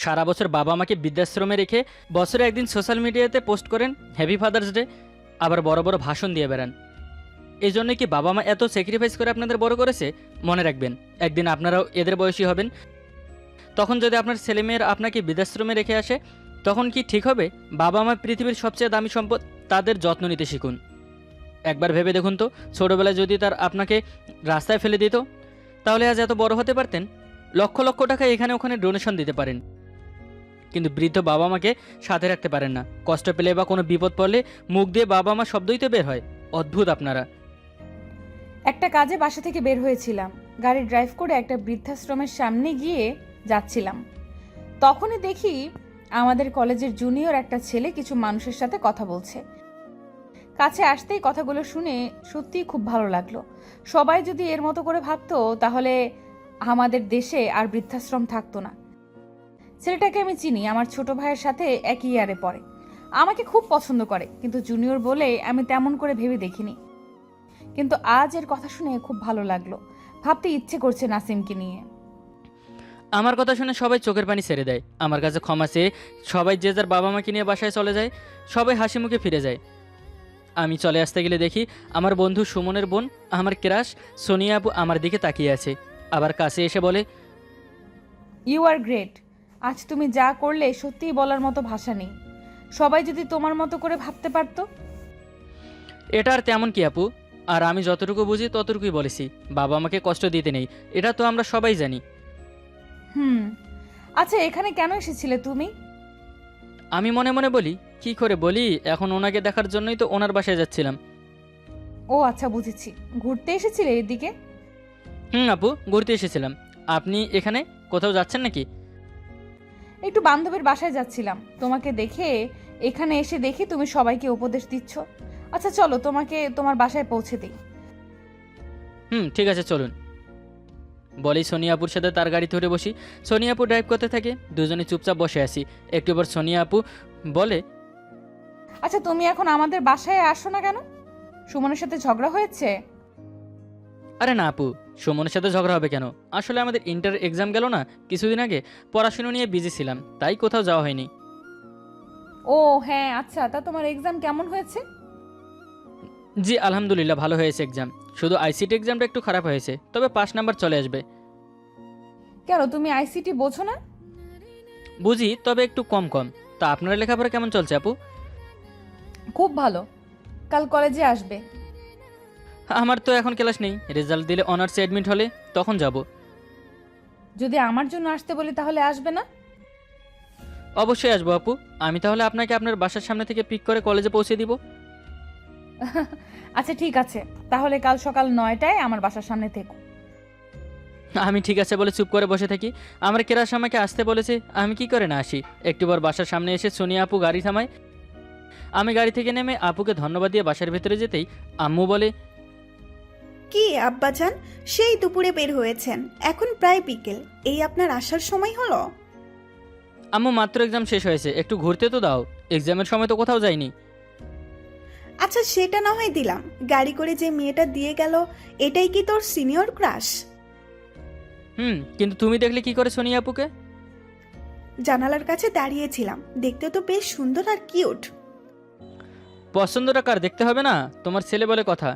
সারা বছর বাবা মাকে বৃদ্ধাশ্রমে রেখে বছরে একদিন সোশ্যাল মিডিয়াতে পোস্ট করেন হ্যাপি ফাদার্স ডে, আবার বড় বড় ভাষণ দিয়ে বেড়ান। এই জন্য কি বাবা মা এত স্যাক্রিফাইস করে আপনাদের বড় করেছে? মনে রাখবেন, একদিন আপনারাও এদের বয়সী হবেন। তখন যদি আপনার ছেলেমেয়েরা আপনাকে বৃদ্ধাশ্রমে রেখে আসে, তখন কি ঠিক হবে? বাবা মা পৃথিবীর সবচেয়ে দামি সম্পদ, তাদের যত্ন নিতে শিখুন। একবার ভেবে দেখুন তো, ছোটোবেলায় যদি তার আপনাকে রাস্তায় ফেলে দিত, তাহলে আজ এত বড় হতে পারতেন? লক্ষ লক্ষ টাকা এখানে ওখানে ডোনেশন দিতে পারেন, কিন্তু বৃদ্ধ বাবা মাকে সাথে রাখতে পারেন না। কষ্ট পেলে বা কোনো বিপদ পড়লে মুখ দিয়ে বাবা মা শব্দই তো বের হয়। অদ্ভুত আপনারা। একটা কাজে বাসা থেকে বের হয়েছিলাম, গাড়ি ড্রাইভ করে একটা বৃদ্ধাশ্রমের সামনে গিয়ে যাচ্ছিলাম। তখনই দেখি আমাদের কলেজের জুনিয়র একটা ছেলে কিছু মানুষের সাথে কথা বলছে। কাছে আসতেই কথাগুলো শুনে সত্যিই খুব ভালো লাগলো। সবাই যদি এর মতো করে ভাবতো, তাহলে আমাদের দেশে আর বৃদ্ধাশ্রম থাকতো না। ছেলেটাকে আমি চিনি, আমার ছোট ভাইয়ের সাথে একই ইয়ারে পড়ে। আমাকে খুব পছন্দ করে, কিন্তু জুনিয়র বলে আমি তেমন করে ভেবে দেখিনি। কিন্তু আজ এর কথা শুনে খুব ভালো লাগলো। ভাবতে ইচ্ছে করছে নাসিমকে নিয়ে। আমার কথা শুনে সবাই চোখের পানি ছেড়ে দেয়। আমার কাছে ক্ষমা চেয়ে সবাই যে যার বাবা মাকে নিয়ে বাসায় চলে যায়। সবাই হাসি মুখে ফিরে যায়। আমি চলে আসতে গেলে দেখি আমার বন্ধু সুমনের বোন, আমার ক্রাশ সোনিয়া আপু আমার দিকে তাকিয়ে আছে। আবার কাছে এসে বলে, ইউ আর গ্রেট। আজ তুমি যা করলে সত্যিই বলার মতো ভাষা নেই। সবাই যদি তোমার মতো করে ভাবতে পারতো। এটা আর তেমন কি আপু, আর আমি যতটুকু বুঝি ততটুকুই বলেছি। বাবা আমাকে কষ্ট দিতে নেই, এটা তো আমরা সবাই জানি। হুম, আচ্ছা এখানে কেন এসেছিলে তুমি? আমি মনে মনে বলি, কি করে বলি, এখন ওনাকে দেখার জন্যই তো ওনার বাসায় যাচ্ছিলাম। ও আচ্ছা, বুঝেছি, ঘুরতে এসেছিলে এদিকে। আপু, ঘুরতে এসেছিলাম। আপনি এখানে কোথাও যাচ্ছেন নাকি? একটু বান্ধবীর বাসায় যাচ্ছিলাম, তোমাকে দেখে এখানে এসে দেখি তুমি সবাইকে উপদেশ দিচ্ছ। আচ্ছা চলো, তোমাকে তোমার বাসায় পৌঁছে দিই। ঠিক আছে, চলুন। বলেই সোনিয়া আপুর সাথে তার গাড়ি ধরে বসি। সোনিয়া আপু ড্রাইভ করতে থাকে, দুজনে চুপচাপ বসে আছি। একটু পর সোনিয়া আপু বলে, আচ্ছা তুমি এখন আমাদের বাসায় আসো না কেন? সুমনের সাথে ঝগড়া হয়েছে? আরে না আপু, সুমনের সাথে ঝগড়া হবে কেন? আসলে আমাদের ইন্টার এক্সাম গেল না কিছুদিন আগে, পড়াশুনো নিয়ে বিজি ছিলাম, তাই কোথাও যাওয়া হয়নি। ও হ্যাঁ, আচ্ছা তা তোমার এক্সাম কেমন হয়েছে? জি আলহামদুলিল্লাহ, ভালো হয়েছে এক্সাম। শুধু আইসিটি এক্সামটা একটু খারাপ হয়েছে, তবে পাস নাম্বার চলে আসবে। কেন, তুমি আইসিটি বোঝো না? বুঝি, তবে একটু কম কম। তা আপনার লেখাপড়া কেমন চলছে আপু? খুব ভালো। কাল কলেজে আসবে? আমার তো এখন ক্লাস নেই, রেজাল্ট দিলে অনার্সে অ্যাডমিট হলে তখন যাব। যদি আমার জন্য আসতে বলি তাহলে আসবে না? অবশ্যই আসবো আপু। আমি তাহলে আপনাকে আপনার বাসার সামনে থেকে পিক করে কলেজে পৌঁছে দিব। আচ্ছা ঠিক আছে, তাহলে কাল সকাল 9টায় আমার বাসার সামনে থেকো। আমি ঠিক আছে বলে চুপ করে বসে থাকি। আমার কেরাস আমাকে আসতে বলেছে, আমি কি করে না আসি। একটু পর বাসার সামনে এসে সোনিয়া আপু গাড়ি থামায়। আমি গাড়ি থেকে নেমে আপুকে ধন্যবাদ দিয়ে বাসার ভেতরে যেতেই আম্মু বলে, কি আব্বাজান, সেই দুপুরে বের হয়েছেন, এখন প্রায় বিকেল, এই আপনার আসার সময় হলো? আম্মু মাত্র এক্সাম শেষ হয়েছে, একটু ঘুরতে তো দাও। এক্সামের সময় তো কোথাও যাইনি। আচ্ছা সেটা না হয় দিলাম, গাড়ি করে যে মেয়েটা দিয়ে গেল, এটাই কি তোর সিনিয়র ক্রাশ? কিন্তু তুমি দেখলে কি করে সোনিয়া আপুকে? জানালার কাছে দাঁড়িয়েছিলাম, দেখতে তো বেশ সুন্দর আর কিউট। পছন্দটা কার দেখতে হবে না, তোমার ছেলে বলে কথা।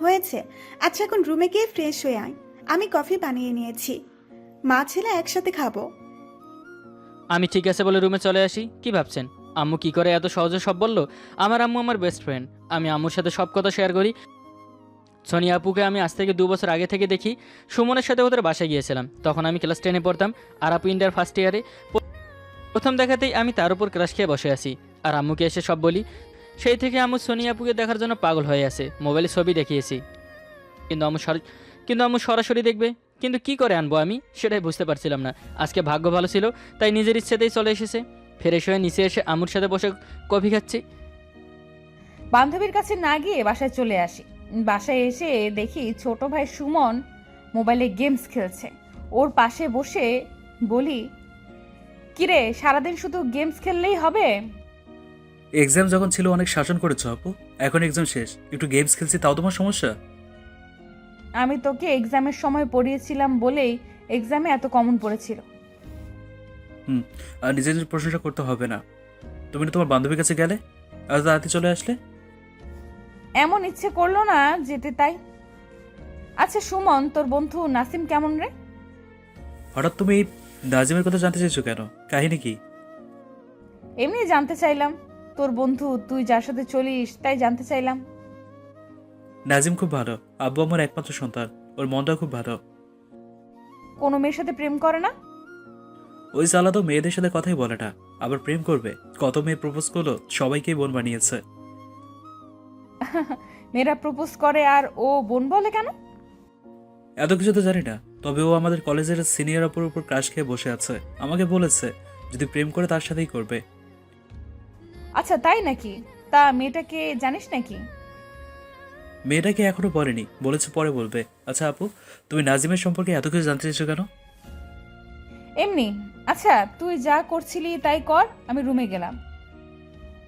হয়েছে। আচ্ছা এখন রুমে গিয়ে ফ্রেশ হয়ে আয়, আমি কফি বানিয়ে নিয়েছি, মা ছেলে একসাথে খাবো। আমি ঠিক আছে বলে রুমে চলে আসি। কি ভাবছেন আম্মু কি করে এত সহজে সব বলল? আমার আম্মু আমার বেস্ট ফ্রেন্ড, আমি আম্মুর সাথে সব কথা শেয়ার করি। সোনিয়া আপুকে আমি আজ থেকে 2 বছর আগে থেকে দেখি। সুমনের সাথে ওদের বাসায় গিয়েছিলাম, তখন আমি ক্লাস 10-এ পড়তাম, আর আপু ইন্টার ফার্স্ট ইয়ারে। প্রথম দেখাতেই আমি তার উপর ক্রাশ খেয়ে বসে আছি, আর আম্মুকে এসে সব বলি। সেই থেকে আম্মু সোনিয়া আপুকে দেখার জন্য পাগল হয়ে আছে। মোবাইলে ছবি দেখিয়েছি, কিন্তু আম্মু সরাসরি দেখবে। কিন্তু কি করে আনবো আমি, সেটাই বুঝতে পারছিলাম না। আজকে ভাগ্য ভালো ছিল, তাই নিজের ইচ্ছেতেই চলে এসেছে। ফ্রেশ হয়ে নিচে এসে আম্মুর সাথে বসে কফি খাচ্ছি। বান্ধবীর কাছে না গিয়ে বাসায় চলে আসি। বাসায় এসে দেখি ছোট ভাই সুমন মোবাইলে গেমস খেলছে। ওর পাশে বসে বলি, কিরে সারাদিন শুধু গেমস খেললেই হবে? এক্সাম যখন ছিল অনেক শাসন করেছো আপু, এখন এক্সাম শেষ, একটু গেমস খেলছি তাও তোমার সমস্যা? আমি তোকে এক্সামের সময় পড়িয়েছিলাম বলেই এক্সামে এত কমন পড়েছিল। আর নিজের নিজের প্রশংসা করতে হবে না। তুমি না তোমার বান্ধবীর কাছে গেলে আর তাড়াতাড়ি চলে আসলে। এমন ইচ্ছে করলো না যেতে তাই। আচ্ছা সুমন, তোর বন্ধু নাসিম কেমন রে? হঠাৎ তুমি নাজিমের কথা জানতে চাইছো কেন? কাহিনী কি? এমনি জানতে চাইলাম, তোর বন্ধু তুই যার সাথে চলিস তাই জানতে চাইলাম। নাজিম খুব ভালো, আব্বু আমার একমাত্র সন্তান, ওর মনটাও খুব ভালো। কোনো মেয়ের সাথে প্রেম করে না? ওই সালা তো মেয়েদের সাথে কথাই বলে না, আবার প্রেম করবে? কত মেয়ে প্রপোজ করলো, সবাইকেই বোন বানিয়েছে। মেয়েরা প্রপোজ করে আর ও বোন বলে কেন? এত কিছু তো জানি না, তবে ও আমাদের কলেজের সিনিয়র অপর উপর ক্রাশ খেয়ে বসে আছে। আমাকে বলেছে যদি প্রেম করে তার সাথেই করবে। আচ্ছা তাই নাকি? তা মেয়েটাকে জানিস নাকি? মেয়েটাকে এখনো বলেনি, বলেছে পরে বলবে। আচ্ছা আপু, তুমি নাজিমের সম্পর্কে এত কিছু জানতে চাইছো কেন? এমনি। আচ্ছা তুই যা করছিলি তাই কর, আমি রুমে গেলাম।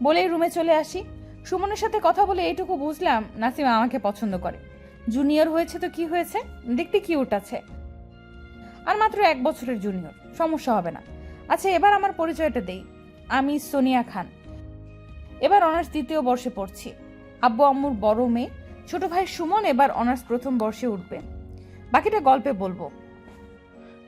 বলেই রুমে চলে আসি। সুমনের সাথে কথা বলে এইটুকু বুঝলাম নাসিম আমাকে পছন্দ করে। জুনিয়র হয়েছে তো কি হয়েছে, দেখতে কিউট আছে। আর মাত্র 1 বছরের জুনিয়র, সমস্যা হবে না। আচ্ছা এবার আমার পরিচয়টা দেই। আমি সোনিয়া খান, এবার অনার্স 2য় বর্ষে পড়ছি। আব্বু আম্মুর বড় মেয়ে। ছোট ভাই সুমন এবার অনার্স 1ম বর্ষে উঠবে। বাকিটা গল্পে বলবো।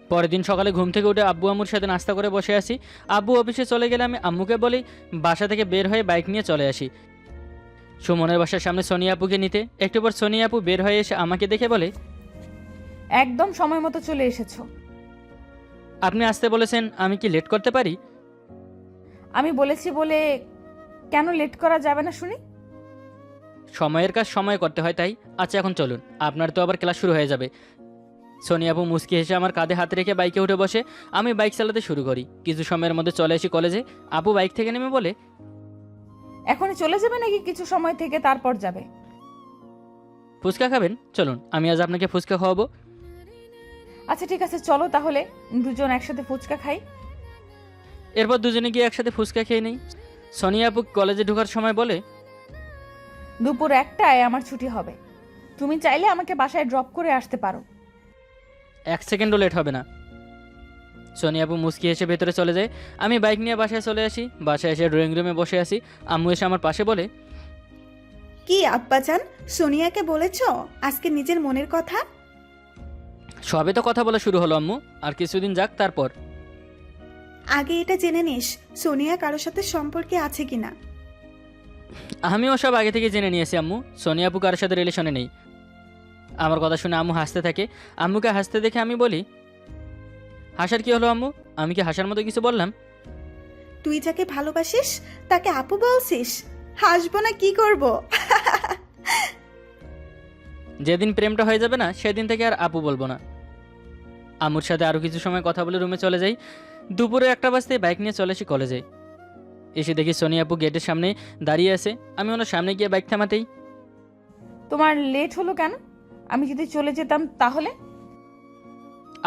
পরের দিন সকালে ঘুম থেকে উঠে আব্বু আম্মুর সাথে নাস্তা করে বসে আছি। আব্বু অফিসে চলে গেলে আমি আম্মুকে বলি বাসা থেকে বের হয়ে বাইক নিয়ে চলে আসি সুমনের বাসার সামনে সোনিয়া আপুকে নিতে। একটু পর সোনিয়া আপু বের হয়ে এসে আমাকে দেখে বলে, একদম সময় মতো চলে এসেছো। আপনি আসতে বলেছেন, আমি কি লেট করতে পারি? আমি বলেছি বলে কেন লেট করা যাবে না শুনি? সময়ের কাজ সময় করতে হয় তাই। আচ্ছা এখন চলুন, আপনার তো আবার ক্লাস শুরু হয়ে যাবে। সোনিয়া আপু মুচকি হেসে আমার কাঁধে হাত রেখে বাইকে উঠে বসে। আমি বাইক চালাতে শুরু করি। কিছু সময়ের মধ্যে চলে আসি কলেজে। আপু বাইক থেকে নেমে বলে, এখনই চলে যাবে নাকি কিছু সময় থেকে তারপর যাবে? ফুচকা খাবেন? চলুন আমি আজ আপনাকে ফুচকা খাওয়াবো। আচ্ছা ঠিক আছে চলো তাহলে দুজন একসাথে ফুচকা খাই। এরপর দুজনে গিয়ে একসাথে ফুচকা খেয়ে নেই। সোনিয়া আপু কলেজে ঢোকার সময় বলে, দুপুর 1টায় আমার ছুটি হবে, তুমি চাইলে আমাকে বাসায় ড্রপ করে আসতে পারো। 1 সেকেন্ডও লেট হবে না। সোনিয়া আপু মুচকি এসে ভেতরে চলে যায়। আমি বাইক নিয়ে বাসায় চলে আসি। বাসায় এসে ড্রয়িং রুমে বসে আছি। আম্মু এসে আমার পাশে বলে, কি আব্বাজান, সোনিয়াকে বলেছো আজকে নিজের মনের কথা? সবে তো কথা বলা শুরু হলো আম্মু, আর কিছুদিন যাক তারপর। আগে এটা জেনে নিস সোনিয়া কারোর সাথে সম্পর্কে আছে কিনা। আমিও সব আগে থেকে জেনে নিয়েছি আম্মু। সোনিয়া আপু কারোর সাথে রিলেশনে নেই। আমার কথা শুনে আম্মু হাসতে থাকে। আম্মুকে হাসতে দেখে আমি বলি, হাসার কি হলো আম্মু? আমি কি হাসার মতো কিছু বললাম? তুই যাকে ভালোবাসিস তাকে আপু বলছিস? হাসবো না কি করব? যেদিন প্রেমটা হয়ে যাবে না সেদিন থেকে আর আপু বলবো না। আম্মুর সাথে আরও কিছু সময় কথা বলে রুমে চলে যাই। দুপুরে 1টা বাজতে বাইক নিয়ে চলে আসি কলেজে। এসে দেখি সোনিয়া আপু গেটের সামনে দাঁড়িয়ে আছে। আমি ওনার সামনে গিয়ে বাইক থামাতেই, তোমার লেট হলো কেন? আমি যদি চলে যেতাম তাহলে?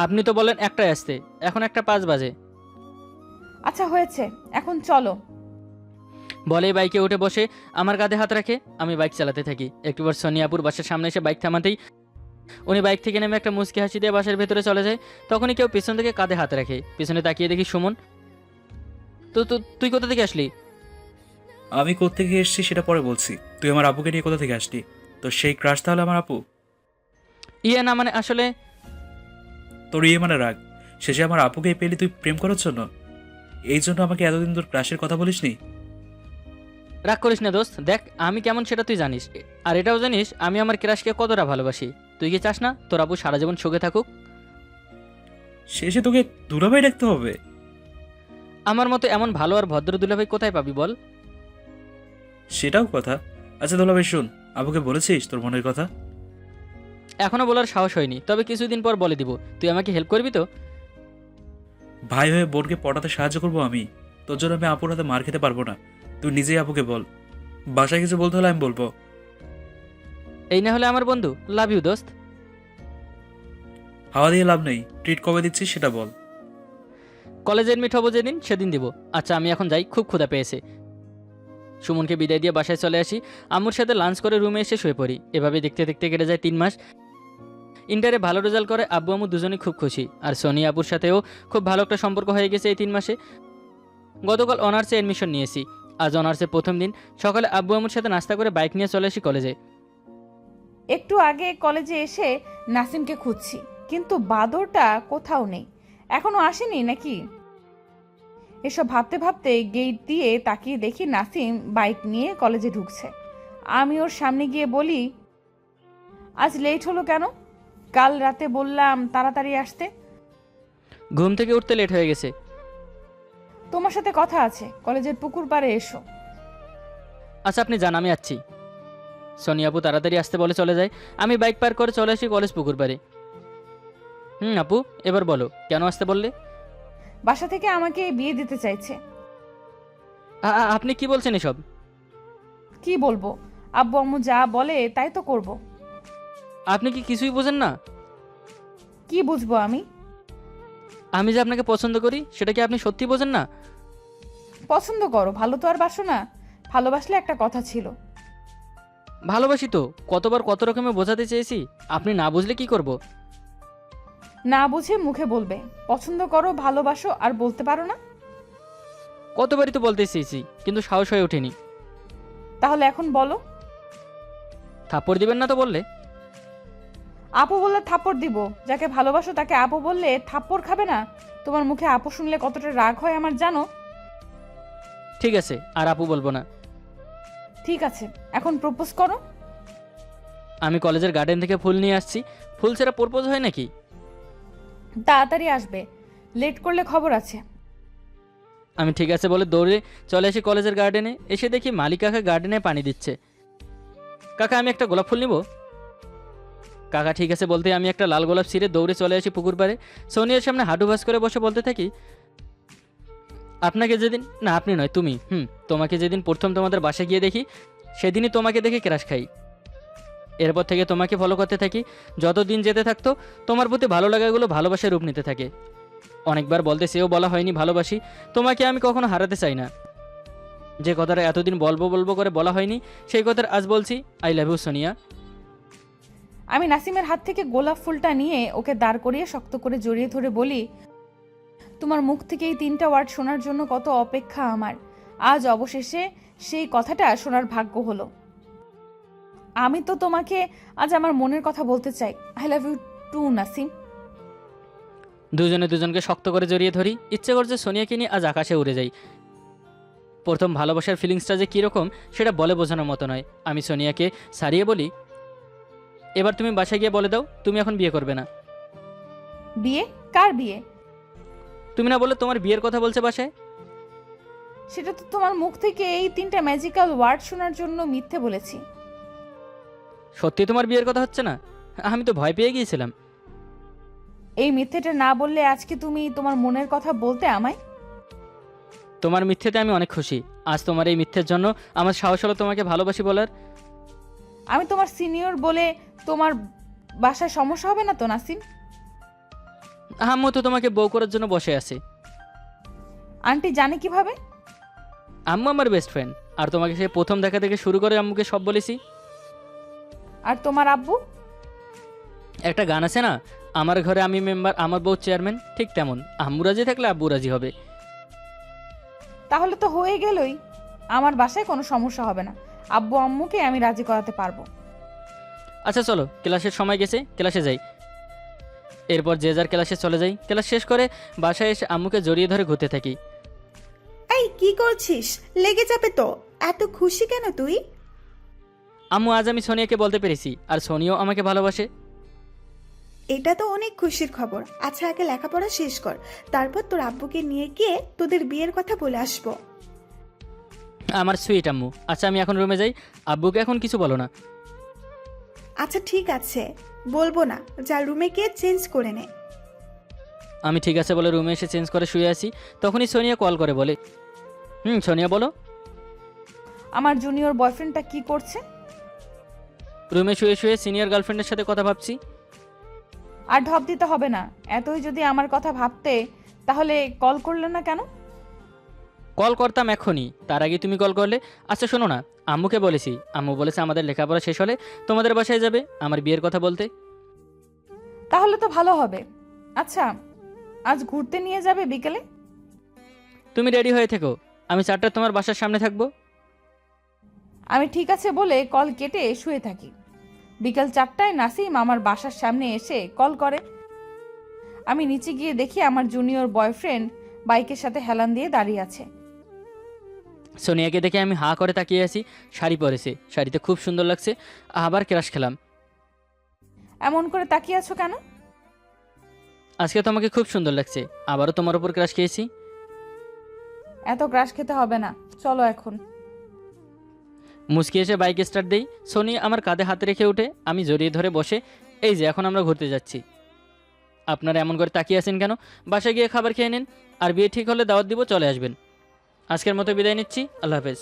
আপনি তো বলেন 1টায় আসতে, এখন 1টা 5 বাজে। আচ্ছা হয়েছে, এখন চলো। বলে বাইকে উঠে বসে আমার কাঁধে হাত রাখে। আমি বাইক চালাতে থাকি। একটুবার সোনিয়াপুর বাসার সামনে এসে বাইক থামাতেই উনি বাইক থেকে নেমে একটা মুচকি হাসি দিয়ে বাসার ভেতরে চলে যায়। তখনই কেউ পিছন থেকে কাঁধে হাত রাখে। পিছনে তাকিয়ে দেখি সুমন। তো তো তুই কোথা থেকে আসলি? আমি কোত্থেকে এসেছি সেটা পরে বলছি। তুই আমার আপুকে নিয়ে কোথা থেকে আসলি? তো সেই ক্রাশ তাহলে আমার আপু? ইয়ে না মানে আসলে তোর ইয়ে মানে রাগ? শেষে আমার আপুকে পেলি তুই প্রেম করার জন্য? এই জন্য আমাকে এতদিন তোর ক্রাশের কথা বলিসনি? রাগ করিস না দোস্ত, দেখ আমি কেমন সেটা তুই জানিস। আর এটাও জানিস আমি আমার ক্রাশকে কতটা ভালোবাসি। তুই কি চাস না তোর আপু সারা জীবন সুখে থাকুক? শেষে তোকে দুলাভাই ডাকতে হবে? আমার মতো এমন ভালো আর ভদ্র দুলাভাই কোথায় পাবি বল? সেটাও কথা। আচ্ছা দুলাভাই শোন, আপুকে বলেছিস তোর মনের কথা? এখনো বলার সাহস হয়নি, তবে কিছুদিন পর বলে দিব। তুই আমাকে হেল্প করবি তো? ভাই হয়ে বোনকে পড়াতে সাহায্য করবো আমি। তোর জন্য আমি আপুর হাতে মার খেতে পারবো না। তুই নিজেই আপুকে বল। বাসায় কিছু বলতে হলে আমি বলবো। এই না হলে আমার বন্ধু। লাভ ইউ দোস্ত। হাওয়া দিয়ে লাভ নেই, ট্রিট কবে দিচ্ছিস সেটা বল। কলেজে এডমিট হবো যেদিন সেদিন দিব। আচ্ছা আমি এখন যাই, খুব ক্ষুধা পেয়েছে। সুমনকে বিদায় দিয়ে বাসায় চলে আসি। আম্মুর সাথে লাঞ্চ করে রুমে এসে শুয়ে পড়ি। এভাবে দেখতে দেখতে কেটে যায় 3 মাস। ইন্টারে ভালো রেজাল্ট করে আব্বু আম্মু দুজনেই খুব খুশি। আর সোনিয়া আপুর সাথেও খুব ভালো একটা সম্পর্ক হয়ে গেছে এই 3 মাসে। গতকাল অনার্সে অ্যাডমিশন নিয়েছি। আজ অনার্সের প্রথম দিন। সকালে আব্বু আম্মুর সাথে নাস্তা করে বাইক নিয়ে চলে আসি কলেজে। একটু আগে কলেজে এসে নাসিমকে খুঁজছি, কিন্তু বাদরটা কোথাও নেই। এখনো আসেনি নাকি? এসব ভাবতে ভাবতে গেট দিয়ে তাকিয়ে দেখি নাসিম বাইক নিয়ে কলেজে ঢুকছে। আমি ওর সামনে গিয়ে বলি, আজ লেট হলো কেন? কাল রাতে বললাম তাড়াতাড়ি আসতে। ঘুম থেকে উঠতে লেট হয়ে গেছে। তোমার সাথে কথা আছে, কলেজের পুকুর পাড়ে এসো। আচ্ছা আপনি যান, আমি যাচ্ছি। সোনিয়া আপু তাড়াতাড়ি আসতে বলে চলে যায়। আমি বাইক পার্ক করে চলে আসি কলেজ পুকুর পাড়ে। আপু এবার বলো, কেন আসতে বললে? বাসা থেকে আমাকে বিয়ে দিতে চাইছে। আপনি কি বলছেন এসব? কি বলবো, আব্বু আম্মু যা বলে তাই তো করব। আপনি কি কিছুই বোঝেন না? কি বুঝবো আমি? আমি যে আপনাকে পছন্দ করি সেটা কি আপনি সত্যি বোঝেন না? পছন্দ করো, ভালো তো আর বাসো না? ভালোবাসলে একটা কথা ছিল। ভালোবাসি তো, কতবার কত রকমে বোঝাতে চেয়েছি, আপনি না বুঝলে কি করব? না বুঝে মুখে বলবে পছন্দ করো, ভালোবাসো, আর বলতে পারো না? কতবারই তো বলতে চেয়েছি, কিন্তু সাহস হয়ে ওঠেনি। তাহলে এখন বলো। থাপ্পড় দিবেন না তো বললে? আপু বললে থাপ্পড় দিব? যাকে ভালোবাসো তাকে আপু বললে থাপ্পড় খাবে না? তোমার মুখে আপু শুনলে কতটা রাগ হয় আমার জানো? ঠিক আছে, আর আপু বলবো না। ঠিক আছে, এখন প্রপোজ করো। আমি কলেজের গার্ডেন থেকে ফুল নিয়ে আসছি। ফুল ছাড়া প্রপোজ হয় নাকি? তাড়াতাড়ি আসবে, লেট করলে খবর আছে। আমি ঠিক আছে বলে দৌড়ে চলে আসি কলেজের গার্ডেনে। এসে দেখি মালিক কাকা গার্ডেনে পানি দিচ্ছে। কাকা আমি একটা গোলাপ ফুল নিব? কাকা ঠিক আছে বলতে আমি একটা লাল গোলাপ ছিঁড়ে দৌড়ে চলে আসি পুকুর পাড়ে। সোনিয়ার সামনে হাঁটু ভাঁজ করে বসে বলতে থাকি, আপনাকে যেদিন, না আপনি নয় তুমি, তোমাকে যেদিন প্রথম তোমাদের বাসায় গিয়ে দেখি সেদিনই তোমাকে দেখে ক্রাশ খাই। এরপর থেকে তোমাকে ফলো করতে থাকি। যত দিন যেতে থাকতো তোমার প্রতি ভালো লাগাগুলো ভালোবাসার রূপ নিতে থাকে। অনেকবার বলতে সেও বলা হয়নি ভালোবাসি তোমাকে, আমি কখনো হারাতে চাই না। যে কথাটা এতদিন বলবো বলবো করে বলা হয়নি সেই কথাটা আজ বলছি, আই লাভ ইউ সোনিয়া। আমি নাসিমের হাত থেকে গোলাপ ফুলটা নিয়ে ওকে দাঁড় করিয়ে শক্ত করে জড়িয়ে ধরে বলি, তোমার মুখ থেকে এই 3টা ওয়ার্ড শোনার জন্য কত অপেক্ষা আমার। আজ অবশেষে সেই কথাটা শোনার ভাগ্য হলো। আমি তো তোমাকে আজ আমার মনের কথা বলতে চাই। I love you too Nasim. দুজনে দুজনকে শক্ত করে জড়িয়ে ধরি। ইচ্ছে করছে সোনিয়াকে নিয়ে আজ আকাশে উড়ে যাই। প্রথম ভালোবাসার ফিলিংসটা যে কীরকম সেটা বলে বোঝানোর মতো নয়। আমি সোনিয়াকে সারিয়ে বলি, এবার তুমি বাসায় গিয়ে বলে দাও তুমি এখন বিয়ে করবে না। বিয়ে? কার বিয়ে? তুমি না বলে তোমার বিয়ের কথা বলছে বাসায়? সেটা তো তোমার মুখ থেকে এই 3টা ম্যাজিক্যাল ওয়ার্ড শোনার জন্য মিথ্যে বলেছি। সত্যি তোমার বিয়ের কথা হচ্ছে না? আমি তো ভয় পেয়ে গিয়েছিলাম। এই মিথ্যেটা না বললে আজকে তুমি তোমার মনের কথা বলতে আমায়। তোমার মিথ্যেতে আমি অনেক খুশি। আজ তোমার এই মিথ্যের জন্য আমার সাহস হলো তোমাকে ভালোবাসি বলার। আমি তোমার সিনিয়র বলে তোমার বাসায় সমস্যা হবে না তো নাসিম? আম্মু তো তোমাকে বউ করার জন্য বসে আছে। আন্টি জানে কিভাবে? আম্মু আমার বেস্ট ফ্রেন্ড, আর তোমাকে সে প্রথম দেখা থেকে শুরু করে আম্মুকে সব বলেছি। আর তোমার আব্বু? একটা গান আছে না, আমার ঘরে আমি মেম্বার আমার বউ চেয়ারম্যান, ঠিক তেমন আম্মু রাজি থাকলে আব্বু রাজি হবে। তাহলে তো হয়ে গেলই। আমার বাসায় কোনো সমস্যা হবে না, আব্বু আম্মুকে আমি রাজি করাতে পারবো। আচ্ছা চলো, ক্লাসের সময় গেছে, ক্লাসে যাই। এরপর যে যার ক্লাসে চলে যাই। ক্লাস শেষ করে বাসায় এসে আম্মুকে জড়িয়ে ধরে ঘুরতে থাকি। এই কি করছিস? লেগে যাবে তো। এত খুশি কেন তুই? আম্মু আজ আমি সোনিয়াকে বলতে পেরেছি, আর সোনিয়াও আমাকে ভালোবাসে। এটা তো অনেক খুশির খবর। আচ্ছা আগে লেখাপড়া শেষ কর, তারপর তোর আব্বুকে নিয়ে গিয়ে তোদের বিয়ের কথা বলে আসবো। আমার সুইট আম্মু। আচ্ছা আমি এখন রুমে যাই, আব্বুকে এখন কিছু বলো না। আচ্ছা ঠিক আছে, বলবো না, যা রুমে গিয়ে চেঞ্জ করে নে। আমি ঠিক আছে বলে রুমে এসে চেঞ্জ করে শুয়ে আছি। তখনই সোনিয়া কল করে বলে, সোনিয়া বলো। আমার জুনিয়র বয়ফ্রেন্ডটা কি করছে? রুমে শুয়ে শুয়ে সিনিয়র গার্লফ্রেন্ডের সাথে কথা ভাবছি। আর ঢপ দিতে হবে না, এতই যদি আমার কথা ভাবতে তাহলে কল করলে না কেন? কল করতাম এখনই, তার আগে তুমি কল করলে। আচ্ছা শোনো না, আম্মুকে বলেছি, আম্মু বলেছে আমাদের লেখাপড়া শেষ হলে তোমাদের বাসায় যাবে আমার বিয়ের কথা বলতে। তাহলে তো ভালো হবে। আচ্ছা, আজ ঘুরতে নিয়ে যাবে বিকেলে? তুমি রেডি হয়ে থেকো, আমি 4টায় তোমার বাসার সামনে থাকবো। আমি ঠিক আছে বলে কল কেটে শুয়ে থাকি। বিকেল 4টায় নাসিম আমার বাসার সামনে এসে কল করে। আমি নিচে গিয়ে দেখি আমার জুনিয়র বয়ফ্রেন্ড বাইকের সাথে হেলান দিয়ে দাঁড়িয়ে আছে। সোনিয়াকে দেখে আমি হাঁ করে তাকিয়ে আছি। শাড়ি পরেছে, শাড়িতে খুব সুন্দর লাগছে। আবার ক্রাশ খেলাম। এমন করে তাকিয়ে আছো কেন? আজকে তোমাকে খুব সুন্দর লাগছে, আবারও তোমার উপর ক্রাশ খেয়েছি। এত ক্রাশ খেতে হবে না, চলো এখন। মুচকি এসে বাইক স্টার্ট দেই। সোনি আমার কাঁধে হাতে রেখে উঠে, আমি জড়িয়ে ধরে বসে। এই যে এখন আমরা ঘুরতে যাচ্ছি। আপনারা এমন করে তাকিয়ে আছেন কেন? বাসায় গিয়ে খাবার খেয়ে নিন, আর বিয়ে ঠিক হলে দাওয়াত দিব, চলে আসবেন। আজকের মতো বিদায় নিচ্ছি, আল্লাহ হাফেজ।